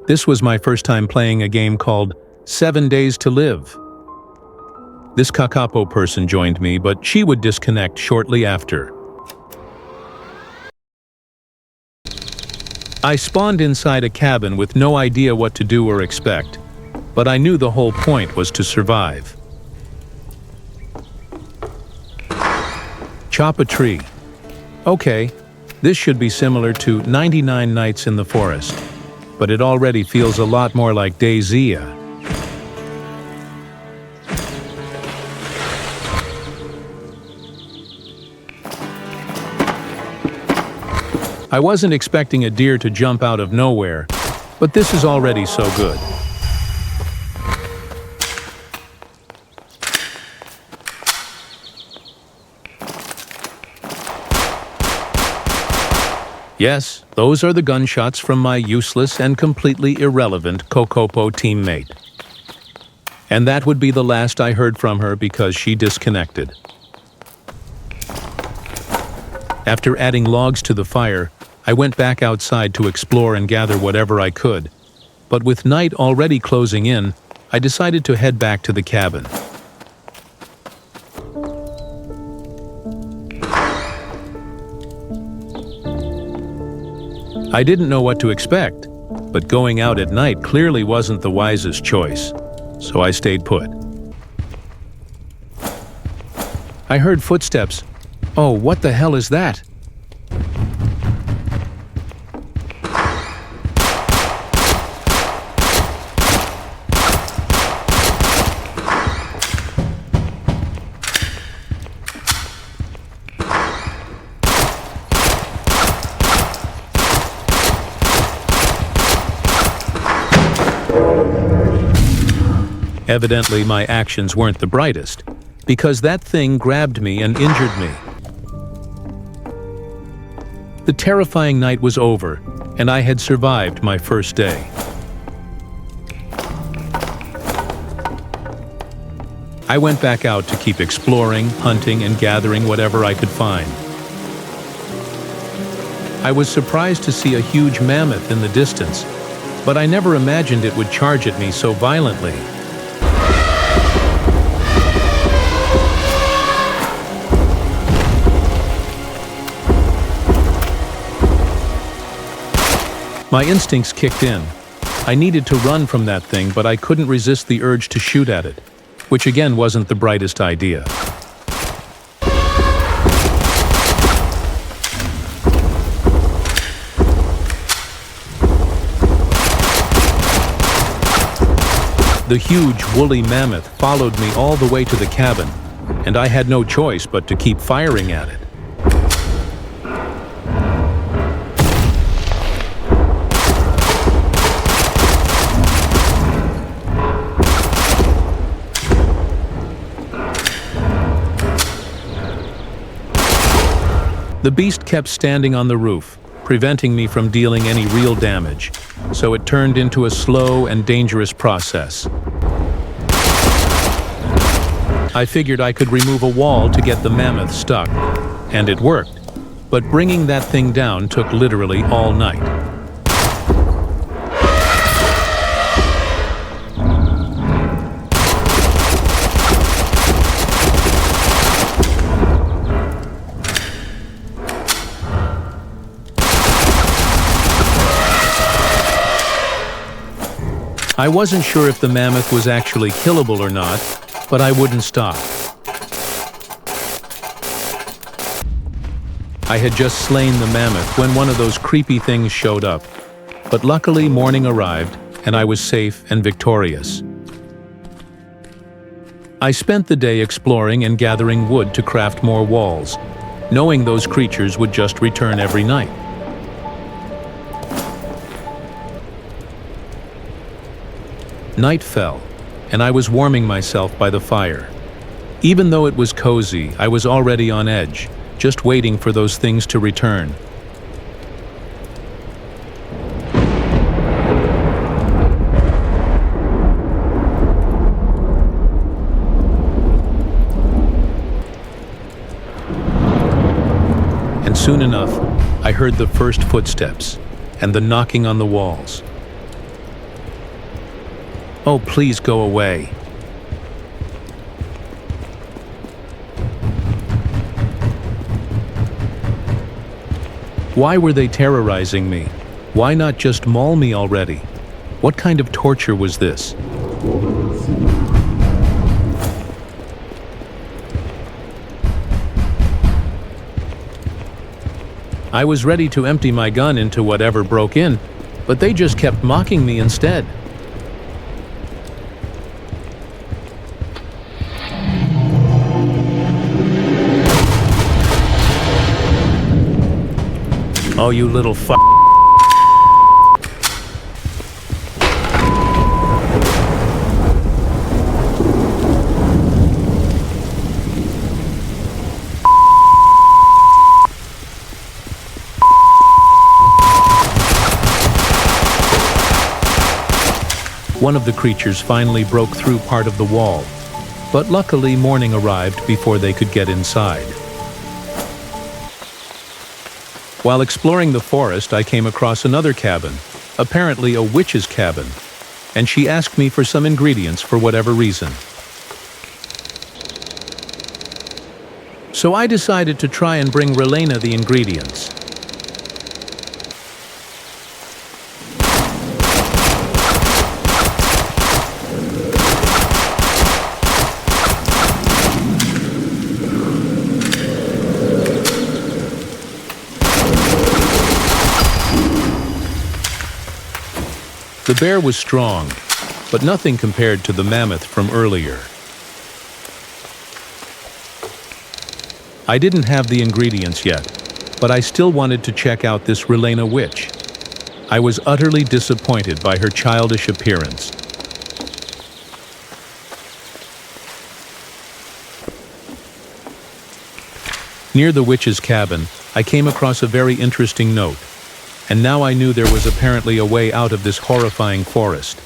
This was my first time playing a game called 7 Days to Live. This Kakapo person joined me, but she would disconnect shortly after. I spawned inside a cabin with no idea what to do or expect, but I knew the whole point was to survive. Chop a tree. Okay, this should be similar to 99 Nights in the Forest, but it already feels a lot more like DayZ. I wasn't expecting a deer to jump out of nowhere, but this is already so good. Yes, those are the gunshots from my useless and completely irrelevant Kokopo teammate. And that would be the last I heard from her because she disconnected. After adding logs to the fire, I went back outside to explore and gather whatever I could. But with night already closing in, I decided to head back to the cabin. I didn't know what to expect, but going out at night clearly wasn't the wisest choice, so I stayed put. I heard footsteps. Oh, what the hell is that? Evidently, my actions weren't the brightest, because that thing grabbed me and injured me. The terrifying night was over, and I had survived my first day. I went back out to keep exploring, hunting, and gathering whatever I could find. I was surprised to see a huge mammoth in the distance, but I never imagined it would charge at me so violently. My instincts kicked in. I needed to run from that thing, but I couldn't resist the urge to shoot at it, which again wasn't the brightest idea. The huge, woolly mammoth followed me all the way to the cabin, and I had no choice but to keep firing at it. The beast kept standing on the roof, preventing me from dealing any real damage, so it turned into a slow and dangerous process. I figured I could remove a wall to get the mammoth stuck, and it worked, but bringing that thing down took literally all night. I wasn't sure if the mammoth was actually killable or not, but I wouldn't stop. I had just slain the mammoth when one of those creepy things showed up, but luckily morning arrived and I was safe and victorious. I spent the day exploring and gathering wood to craft more walls, knowing those creatures would just return every night. Night fell, and I was warming myself by the fire. Even though it was cozy, I was already on edge, just waiting for those things to return. And soon enough, I heard the first footsteps and the knocking on the walls. Oh, please go away. Why were they terrorizing me? Why not just maul me already? What kind of torture was this? I was ready to empty my gun into whatever broke in, but they just kept mocking me instead. Oh, you little f***. One of the creatures finally broke through part of the wall, but luckily morning arrived before they could get inside. While exploring the forest, I came across another cabin, apparently a witch's cabin, and she asked me for some ingredients for whatever reason. So I decided to try and bring Relena the ingredients. The bear was strong, but nothing compared to the mammoth from earlier. I didn't have the ingredients yet, but I still wanted to check out this Relena witch. I was utterly disappointed by her childish appearance. Near the witch's cabin, I came across a very interesting note. And now I knew there was apparently a way out of this horrifying forest.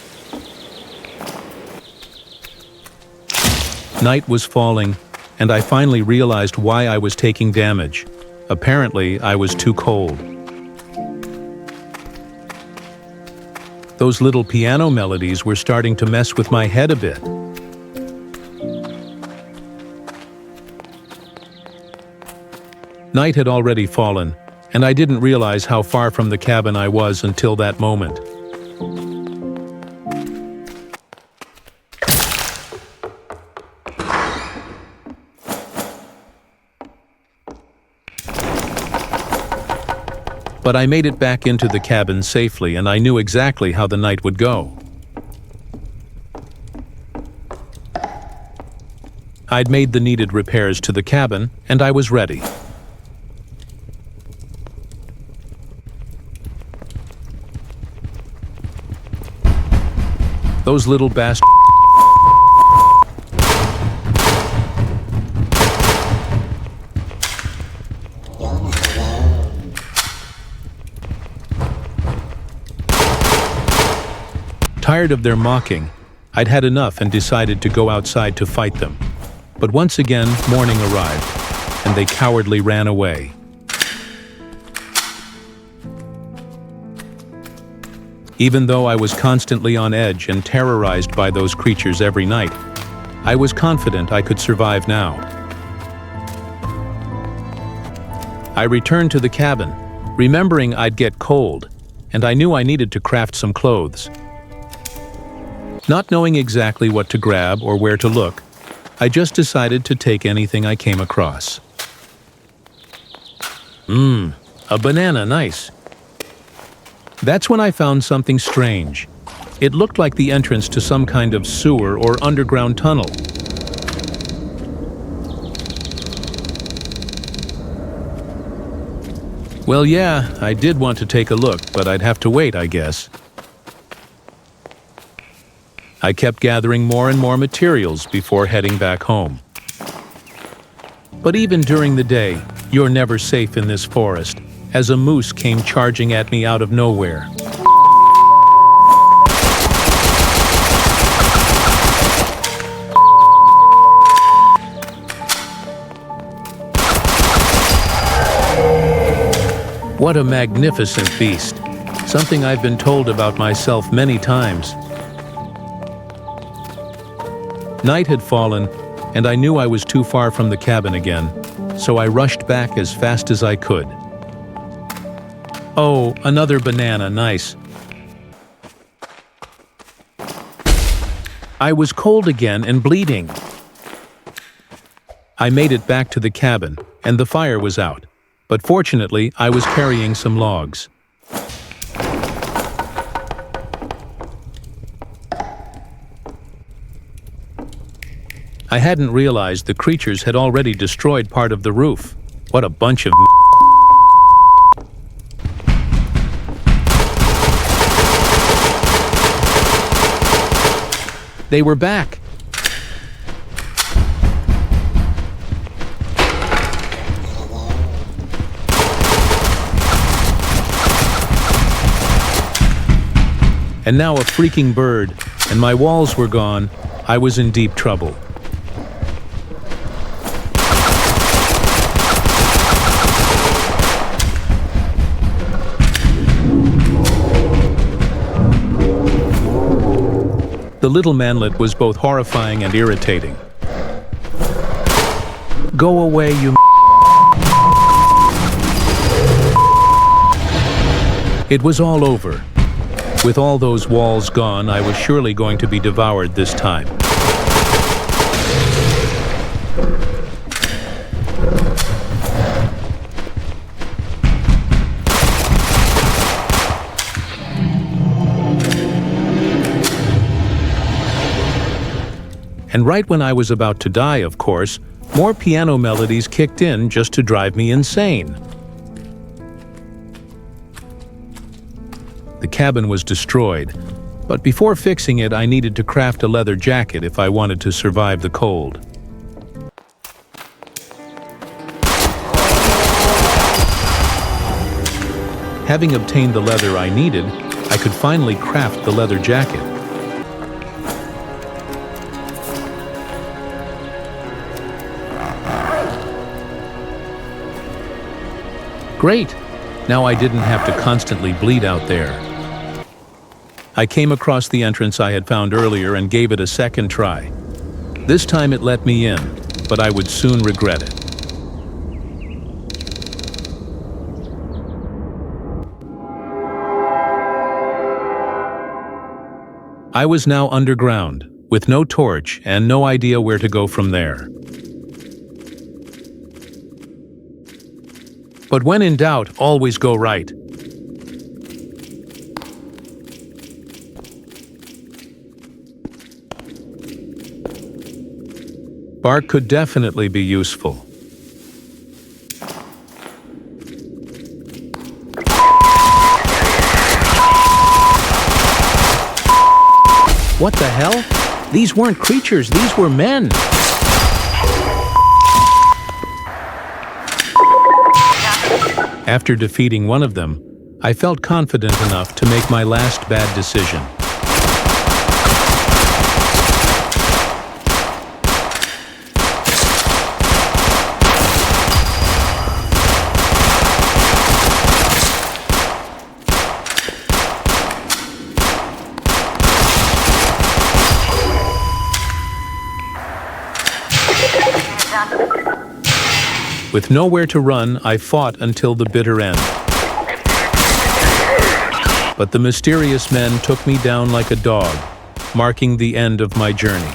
Night was falling, and I finally realized why I was taking damage. Apparently, I was too cold. Those little piano melodies were starting to mess with my head a bit. Night had already fallen, and I didn't realize how far from the cabin I was until that moment. But I made it back into the cabin safely, and I knew exactly how the night would go. I'd made the needed repairs to the cabin, and I was ready. Those little bastards. Tired of their mocking, I'd had enough and decided to go outside to fight them. But once again, morning arrived, and they cowardly ran away. Even though I was constantly on edge and terrorized by those creatures every night, I was confident I could survive now. I returned to the cabin, remembering I'd get cold, and I knew I needed to craft some clothes. Not knowing exactly what to grab or where to look, I just decided to take anything I came across. A banana, nice. That's when I found something strange. It looked like the entrance to some kind of sewer or underground tunnel. Well, yeah, I did want to take a look, but I'd have to wait, I guess. I kept gathering more and more materials before heading back home. But even during the day, you're never safe in this forest, as a moose came charging at me out of nowhere. What a magnificent beast, something I've been told about myself many times. Night had fallen, and I knew I was too far from the cabin again, so I rushed back as fast as I could. Oh, another banana, nice. I was cold again and bleeding. I made it back to the cabin, and the fire was out, but fortunately I was carrying some logs. I hadn't realized the creatures had already destroyed part of the roof. What a bunch of They were back. And now a freaking bird, and my walls were gone. I was in deep trouble. The little manlet was both horrifying and irritating. Go away, you It was all over. With all those walls gone, I was surely going to be devoured this time. And right when I was about to die, of course, more piano melodies kicked in just to drive me insane. The cabin was destroyed, but before fixing it, I needed to craft a leather jacket if I wanted to survive the cold. Having obtained the leather I needed, I could finally craft the leather jacket. Great! Now I didn't have to constantly bleed out there. I came across the entrance I had found earlier and gave it a second try. This time it let me in, but I would soon regret it. I was now underground, with no torch and no idea where to go from there. But when in doubt, always go right. Bark could definitely be useful. What the hell? These weren't creatures, these were men! After defeating one of them, I felt confident enough to make my last bad decision. With nowhere to run, I fought until the bitter end. But the mysterious men took me down like a dog, marking the end of my journey.